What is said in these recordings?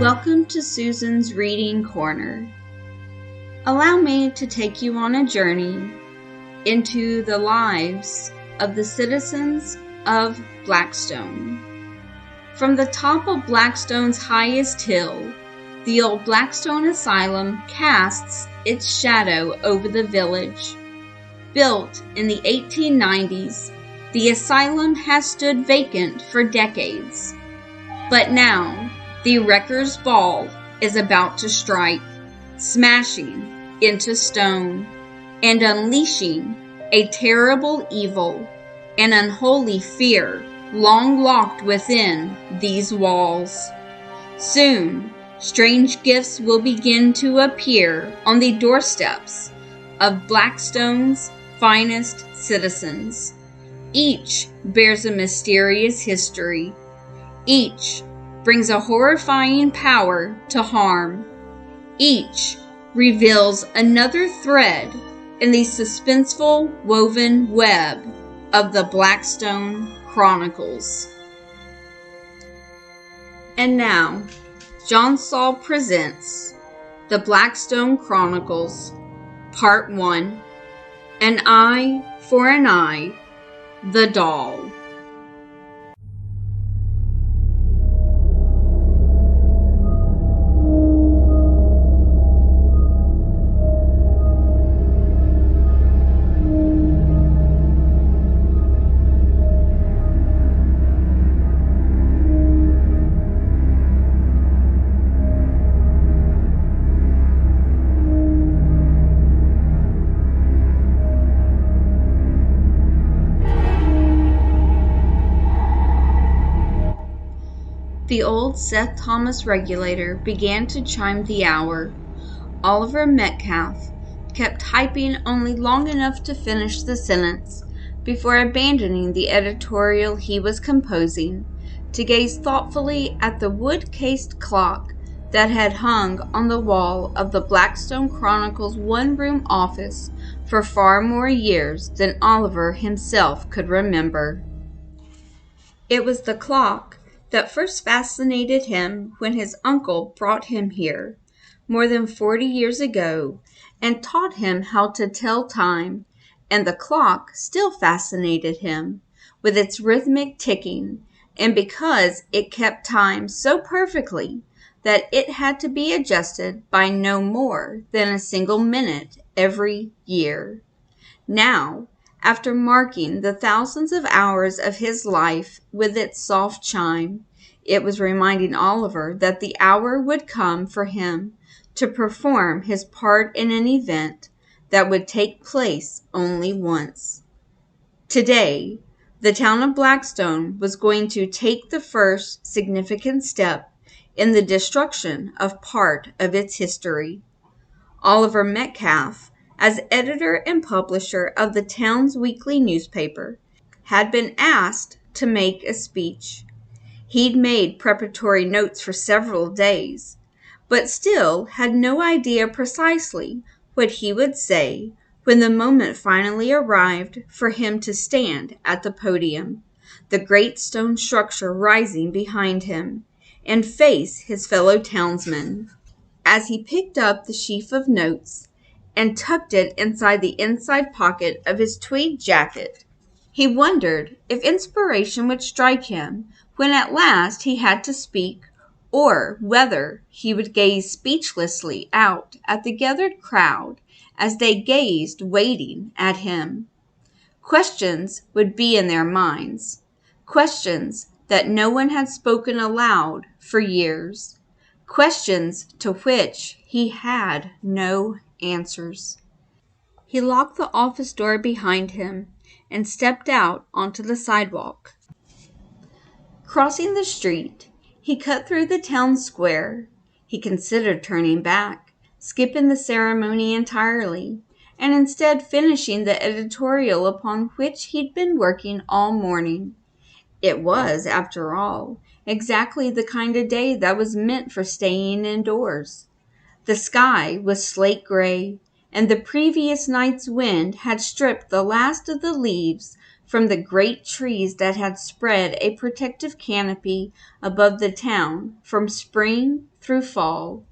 Welcome to Susan's Reading Corner. Allow me to take you on a journey into the lives of the citizens of Blackstone. From the top of Blackstone's highest hill, the old Blackstone Asylum casts its shadow over the village. Built in the 1890s, the asylum has stood vacant for decades. But now, the wrecker's ball is about to strike, smashing into stone and unleashing a terrible evil, an unholy fear long locked within these walls. Soon, strange gifts will begin to appear on the doorsteps of Blackstone's finest citizens. Each bears a mysterious history. Each brings a horrifying power to harm. Each reveals another thread in the suspenseful woven web of the Blackstone Chronicles. And now, John Saul presents the Blackstone Chronicles, Part 1, An Eye for an Eye, The Doll. The old Seth Thomas regulator began to chime the hour. Oliver Metcalf kept typing only long enough to finish the sentence before abandoning the editorial he was composing to gaze thoughtfully at the wood-cased clock that had hung on the wall of the Blackstone Chronicle's one-room office for far more years than Oliver himself could remember. It was the clock that first fascinated him when his uncle brought him here, more than 40 years ago, and taught him how to tell time, and the clock still fascinated him, with its rhythmic ticking, and because it kept time so perfectly that it had to be adjusted by no more than a single minute every year. Now, after marking the thousands of hours of his life with its soft chime, it was reminding Oliver that the hour would come for him to perform his part in an event that would take place only once. Today, the town of Blackstone was going to take the first significant step in the destruction of part of its history. Oliver Metcalf, as editor and publisher of the town's weekly newspaper, had been asked to make a speech. He'd made preparatory notes for several days, but still had no idea precisely what he would say when the moment finally arrived for him to stand at the podium, the great stone structure rising behind him, and face his fellow townsmen. As he picked up the sheaf of notes and tucked it inside the inside pocket of his tweed jacket, he wondered if inspiration would strike him when at last he had to speak, or whether he would gaze speechlessly out at the gathered crowd as they gazed waiting at him. Questions would be in their minds, questions that no one had spoken aloud for years, questions to which he had no answers. He locked the office door behind him and stepped out onto the sidewalk. Crossing the street, he cut through the town square. He considered turning back, skipping the ceremony entirely, and instead finishing the editorial upon which he'd been working all morning. It was, after all, exactly the kind of day that was meant for staying indoors. The sky was slate gray, and the previous night's wind had stripped the last of the leaves from the great trees that had spread a protective canopy above the town from spring through fall.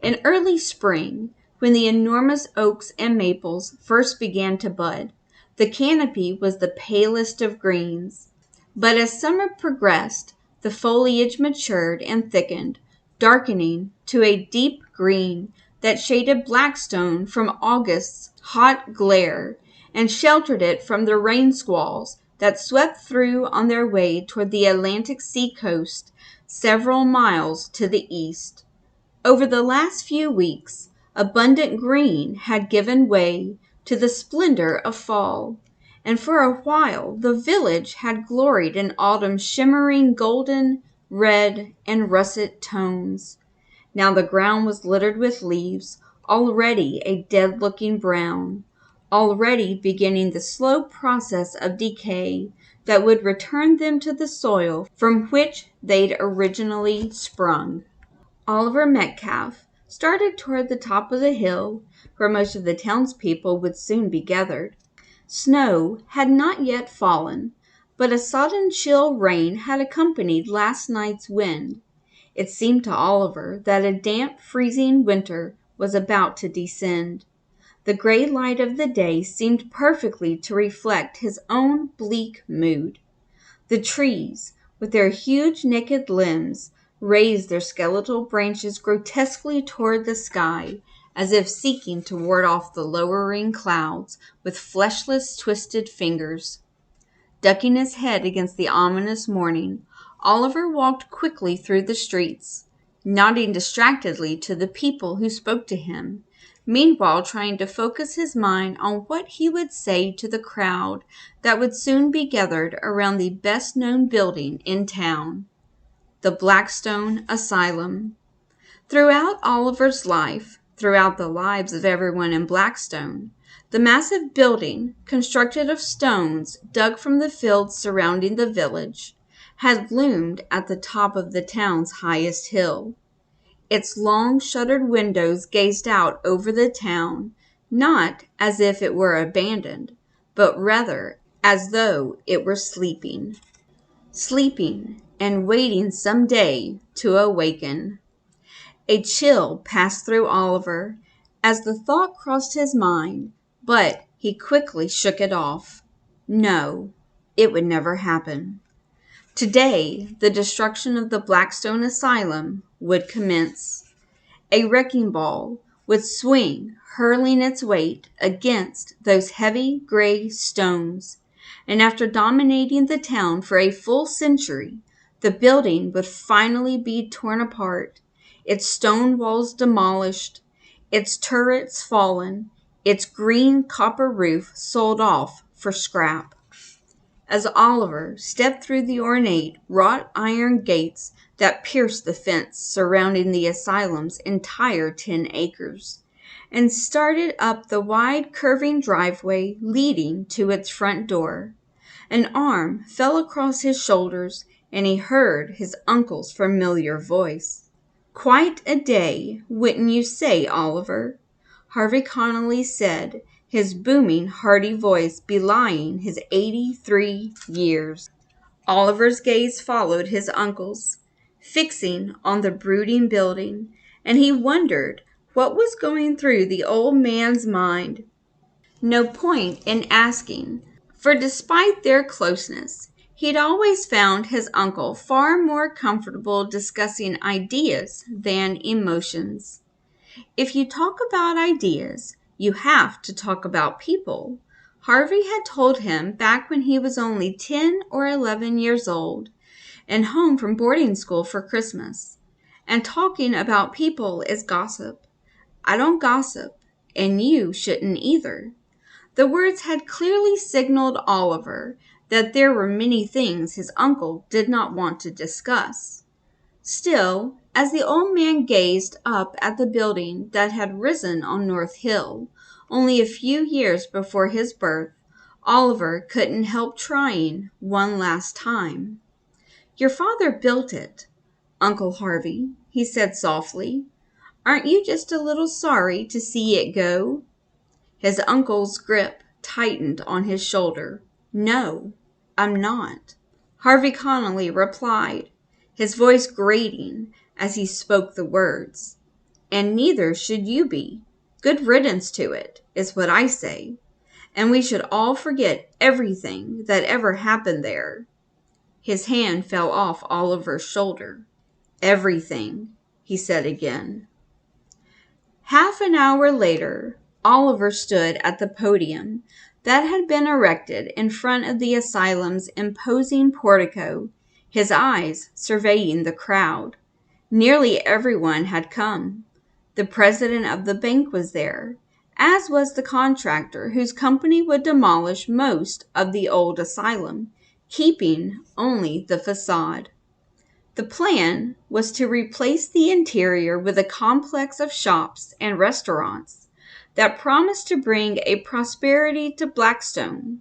In early spring, when the enormous oaks and maples first began to bud, the canopy was the palest of greens. But as summer progressed, the foliage matured and thickened, darkening to a deep green that shaded Blackstone from August's hot glare and sheltered it from the rain squalls that swept through on their way toward the Atlantic seacoast several miles to the east. Over the last few weeks, abundant green had given way to the splendor of fall, and for a while the village had gloried in autumn's shimmering golden, red, and russet tones. Now the ground was littered with leaves, already a dead-looking brown, already beginning the slow process of decay that would return them to the soil from which they'd originally sprung. Oliver Metcalf started toward the top of the hill, where most of the townspeople would soon be gathered. Snow had not yet fallen, but a sodden chill rain had accompanied last night's wind. It seemed to Oliver that a damp, freezing winter was about to descend. The gray light of the day seemed perfectly to reflect his own bleak mood. The trees, with their huge naked limbs, raised their skeletal branches grotesquely toward the sky, as if seeking to ward off the lowering clouds with fleshless, twisted fingers. Ducking his head against the ominous morning, Oliver walked quickly through the streets, nodding distractedly to the people who spoke to him, meanwhile trying to focus his mind on what he would say to the crowd that would soon be gathered around the best-known building in town, the Blackstone Asylum. Throughout Oliver's life, throughout the lives of everyone in Blackstone, the massive building, constructed of stones dug from the fields surrounding the village, had loomed at the top of the town's highest hill. Its long shuttered windows gazed out over the town, not as if it were abandoned, but rather as though it were sleeping and waiting some day to awaken. A chill passed through Oliver as the thought crossed his mind, but he quickly shook it off. No, it would never happen. Today, the destruction of the Blackstone Asylum would commence. A wrecking ball would swing, hurling its weight against those heavy gray stones, and after dominating the town for a full century, the building would finally be torn apart, its stone walls demolished, its turrets fallen, its green copper roof sold off for scrap. As Oliver stepped through the ornate wrought iron gates that pierced the fence surrounding the asylum's entire 10 acres, and started up the wide curving driveway leading to its front door, an arm fell across his shoulders and he heard his uncle's familiar voice. "Quite a day, wouldn't you say, Oliver?" Harvey Connolly said, his booming, hearty voice belying his 83 years. Oliver's gaze followed his uncle's, fixing on the brooding building, and he wondered what was going through the old man's mind. No point in asking, for despite their closeness, he'd always found his uncle far more comfortable discussing ideas than emotions. If you talk about ideas, you have to talk about people, Harvey had told him back when he was only 10 or 11 years old and home from boarding school for Christmas. And talking about people is gossip. I don't gossip, and you shouldn't either. The words had clearly signaled Oliver that there were many things his uncle did not want to discuss. Still, as the old man gazed up at the building that had risen on North Hill only a few years before his birth, Oliver couldn't help trying one last time. "Your father built it, Uncle Harvey," he said softly. "Aren't you just a little sorry to see it go?" His uncle's grip tightened on his shoulder. "No, I'm not," Harvey Connolly replied, his voice grating as he spoke the words. "And neither should you be. Good riddance to it, is what I say. And we should all forget everything that ever happened there." His hand fell off Oliver's shoulder. "Everything," he said again. Half an hour later, Oliver stood at the podium that had been erected in front of the asylum's imposing portico, his eyes surveying the crowd. Nearly everyone had come. The president of the bank was there, as was the contractor whose company would demolish most of the old asylum, keeping only the facade. The plan was to replace the interior with a complex of shops and restaurants that promised to bring a prosperity to Blackstone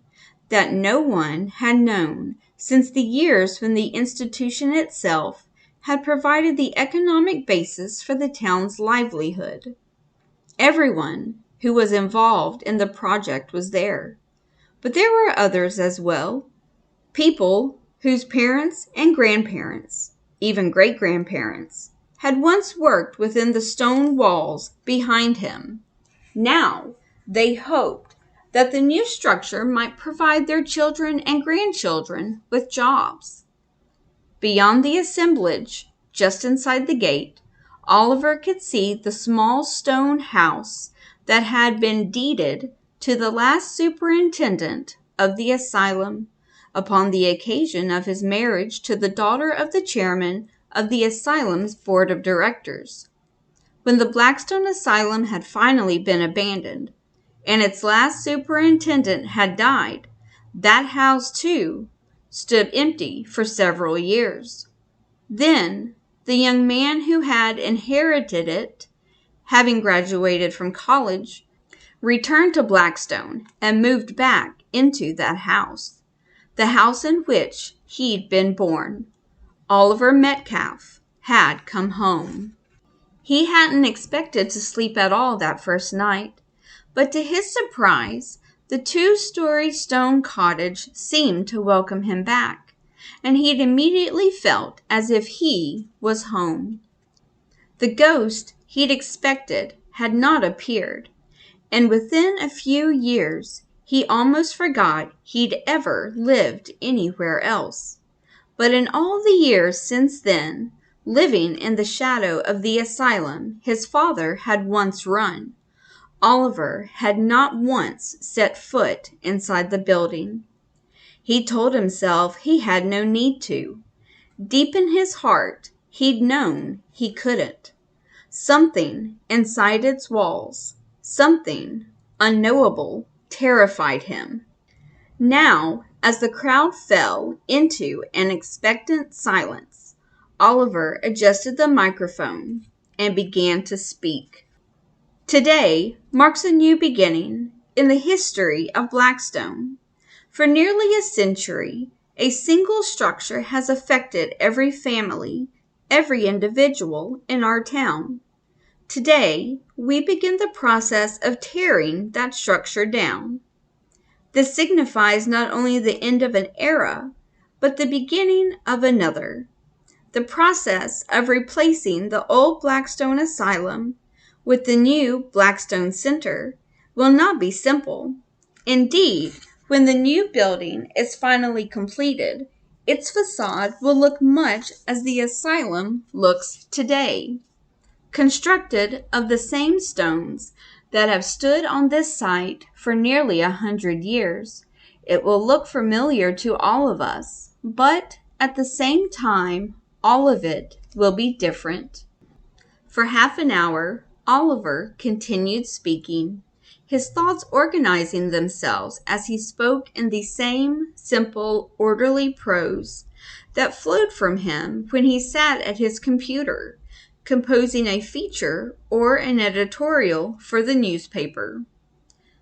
that no one had known since the years when the institution itself had provided the economic basis for the town's livelihood. Everyone who was involved in the project was there, but there were others as well, people whose parents and grandparents, even great-grandparents, had once worked within the stone walls behind him. Now they hoped that the new structure might provide their children and grandchildren with jobs. Beyond the assemblage, just inside the gate, Oliver could see the small stone house that had been deeded to the last superintendent of the asylum upon the occasion of his marriage to the daughter of the chairman of the asylum's board of directors. When the Blackstone Asylum had finally been abandoned, and its last superintendent had died, that house, too, stood empty for several years. Then, the young man who had inherited it, having graduated from college, returned to Blackstone and moved back into that house, the house in which he'd been born. Oliver Metcalf had come home. He hadn't expected to sleep at all that first night, but to his surprise, the two-story stone cottage seemed to welcome him back, and he'd immediately felt as if he was home. The ghost he'd expected had not appeared, and within a few years he almost forgot he'd ever lived anywhere else. But in all the years since then, living in the shadow of the asylum his father had once run, Oliver had not once set foot inside the building. He told himself he had no need to. Deep in his heart, he'd known he couldn't. Something inside its walls, something unknowable, terrified him. Now, as the crowd fell into an expectant silence, Oliver adjusted the microphone and began to speak. Today marks a new beginning in the history of Blackstone. For nearly a century, a single structure has affected every family, every individual in our town. Today, we begin the process of tearing that structure down. This signifies not only the end of an era, but the beginning of another. The process of replacing the old Blackstone Asylum with the new Blackstone Center will not be simple. Indeed, when the new building is finally completed, its facade will look much as the asylum looks today. Constructed of the same stones that have stood on this site for nearly 100 years, it will look familiar to all of us, but at the same time, all of it will be different. For half an hour, Oliver continued speaking, his thoughts organizing themselves as he spoke in the same simple, orderly prose that flowed from him when he sat at his computer, composing a feature or an editorial for the newspaper.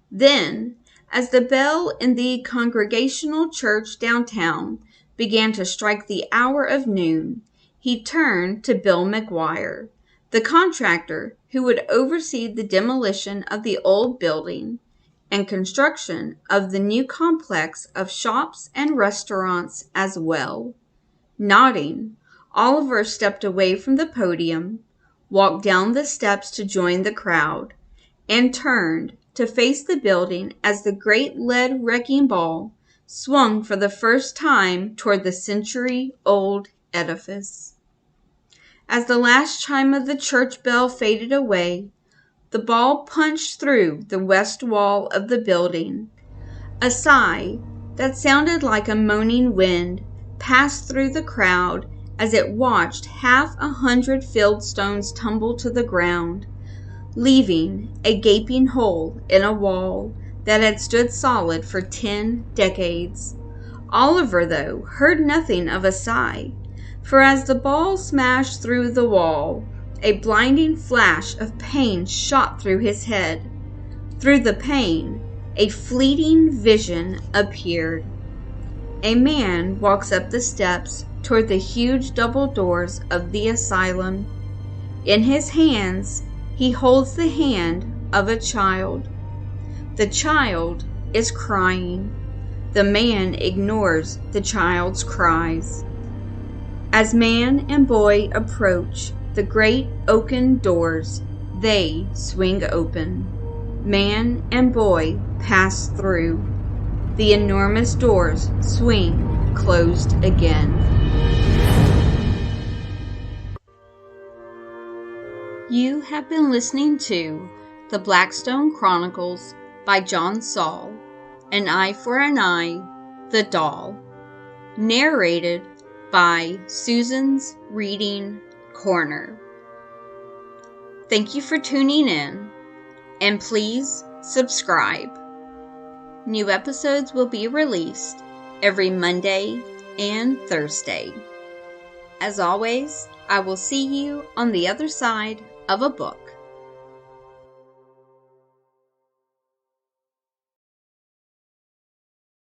Then, as the bell in the Congregational Church downtown began to strike the hour of noon, he turned to Bill McGuire, the contractor who would oversee the demolition of the old building, and construction of the new complex of shops and restaurants as well. Nodding, Oliver stepped away from the podium, walked down the steps to join the crowd, and turned to face the building as the great lead wrecking ball swung for the first time toward the century-old edifice. As the last chime of the church bell faded away, the ball punched through the west wall of the building. A sigh that sounded like a moaning wind passed through the crowd as it watched 100 fieldstones tumble to the ground, leaving a gaping hole in a wall that had stood solid for 10 decades. Oliver, though, heard nothing of a sigh, for as the ball smashed through the wall, a blinding flash of pain shot through his head. Through the pain, a fleeting vision appeared. A man walks up the steps toward the huge double doors of the asylum. In his hands, he holds the hand of a child. The child is crying. The man ignores the child's cries. As man and boy approach the great oaken doors, they swing open. Man and boy pass through. The enormous doors swing closed again. You have been listening to The Blackstone Chronicles by John Saul, An Eye for an Eye, The Doll. Narrated by Susan's Reading Corner. Thank you for tuning in, and please subscribe. New episodes will be released every Monday and Thursday. As always, I will see you on the other side of a book.